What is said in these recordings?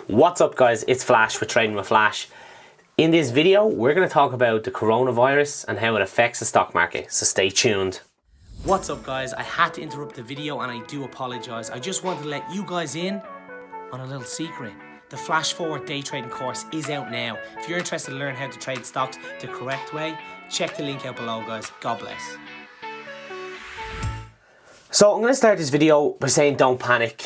What's up guys, it's Flash with Trading with Flash. In this video we're going to talk about the coronavirus and how it affects the stock market, so stay tuned. What's up guys, I had to interrupt the video and I do apologise. I just wanted to let you guys in on a little secret. The Flash Forward day trading course is out now. If you're interested to learn how to trade stocks the correct way, check the link out below guys. God bless. So I'm going to start this video by saying don't panic.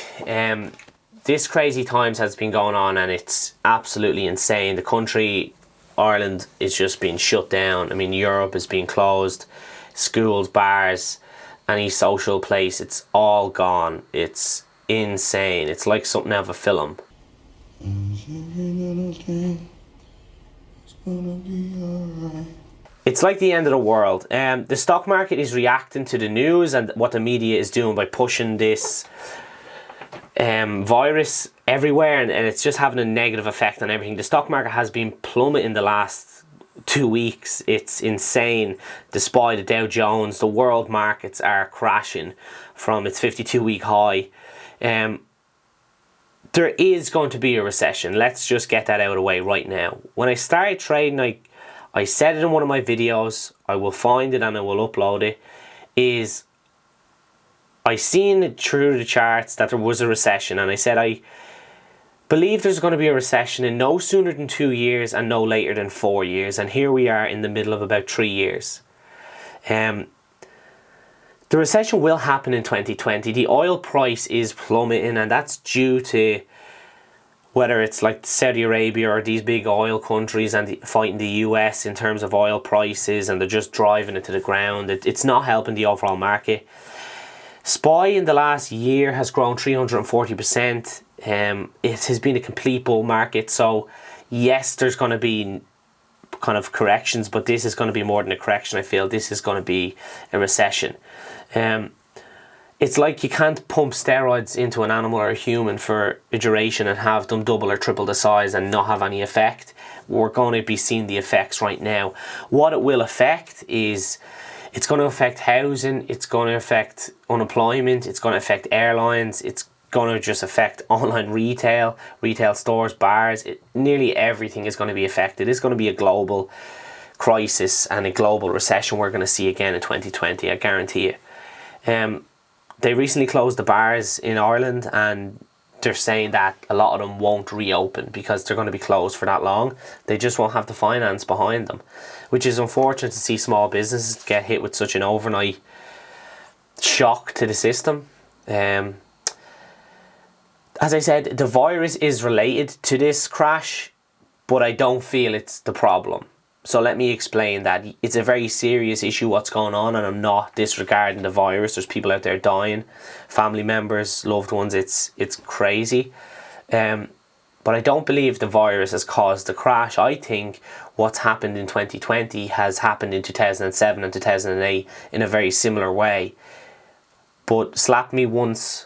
This crazy times has been going on and it's absolutely insane. The country, Ireland, is just being shut down. I mean, Europe is being closed. Schools, bars, any social place, it's all gone. It's insane. It's like something out of a film. It's like the end of the world. The stock market is reacting to the news and what the media is doing by pushing this virus everywhere, and it's just having a negative effect on everything. The stock market has been plummeting the last 2 weeks. It's insane. Despite the Dow Jones, the world markets are crashing from its 52-week high. There is going to be a recession. Let's just get that out of the way right now. When I started trading, I said it in one of my videos, I will find it and I will upload it, is I seen through the charts that there was a recession, and I said I believe there's going to be a recession in no sooner than 2 years and no later than 4 years, and here we are in the middle of about 3 years. The recession will happen in 2020. The oil price is plummeting, and that's due to whether it's like Saudi Arabia or these big oil countries and fighting the US in terms of oil prices, and they're just driving it to the ground. It's not helping the overall market. SPY in the last year has grown 340%. It has been a complete bull market. So yes, there's going to be kind of corrections, but this is going to be more than a correction. I feel this is going to be a recession. It's like you can't pump steroids into an animal or a human for a duration and have them double or triple the size and not have any effect. We're going to be seeing the effects right now. What it will affect is it's going to affect housing, it's going to affect unemployment, it's going to affect airlines, it's going to just affect online retail stores, bars. Nearly everything is going to be affected. It's going to be a global crisis and a global recession we're going to see again in 2020, I guarantee you. They recently closed the bars in Ireland, and they're saying that a lot of them won't reopen because they're going to be closed for that long. They just won't have the finance behind them, which is unfortunate to see small businesses get hit with such an overnight shock to the system. As I said, the virus is related to this crash, but I don't feel it's the problem. So let me explain that. It's a very serious issue what's going on, and I'm not disregarding the virus. There's people out there dying, family members, loved ones. It's crazy. But I don't believe the virus has caused the crash. I think what's happened in 2020 has happened in 2007 and 2008 in a very similar way. But slap me once,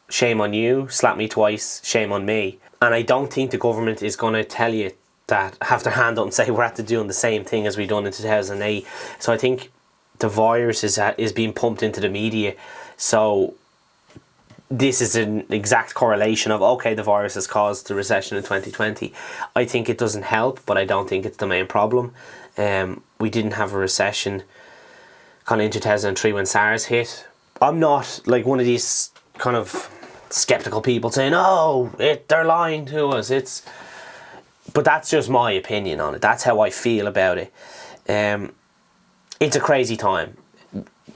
shame on you. Slap me twice, shame on me. And I don't think the government is going to tell you that, have their hand up and say we're after doing the same thing as we done in 2008. So I think the virus is being pumped into the media. So this is an exact correlation of, okay, the virus has caused the recession in 2020. I think it doesn't help, but I don't think it's the main problem. We didn't have a recession kind of in 2003 when SARS hit. I'm not like one of these kind of skeptical people saying, oh, they're lying to us. But that's just my opinion on it. That's how I feel about it. It's a crazy time.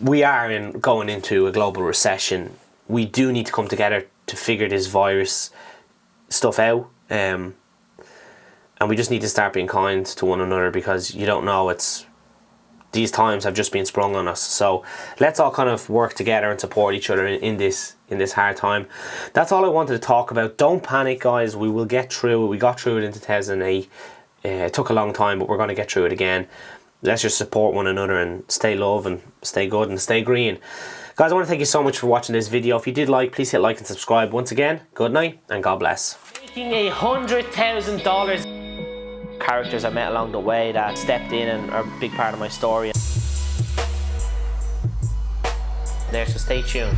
We are going into a global recession. We do need to come together to figure this virus stuff out. And we just need to start being kind to one another, because you don't know, these times have just been sprung on us. So let's all kind of work together and support each other in this hard time. That's all I wanted to talk about. Don't panic guys, we will get through it. We got through it in 2008. It took a long time, but we're going to get through it again. Let's just support one another and stay love and stay good and stay green. Guys, I want to thank you so much for watching this video. If you did like, please hit like and subscribe. Once again, good night and God bless. Making $100,000. Characters I met along the way that stepped in and are a big part of my story. There, so stay tuned.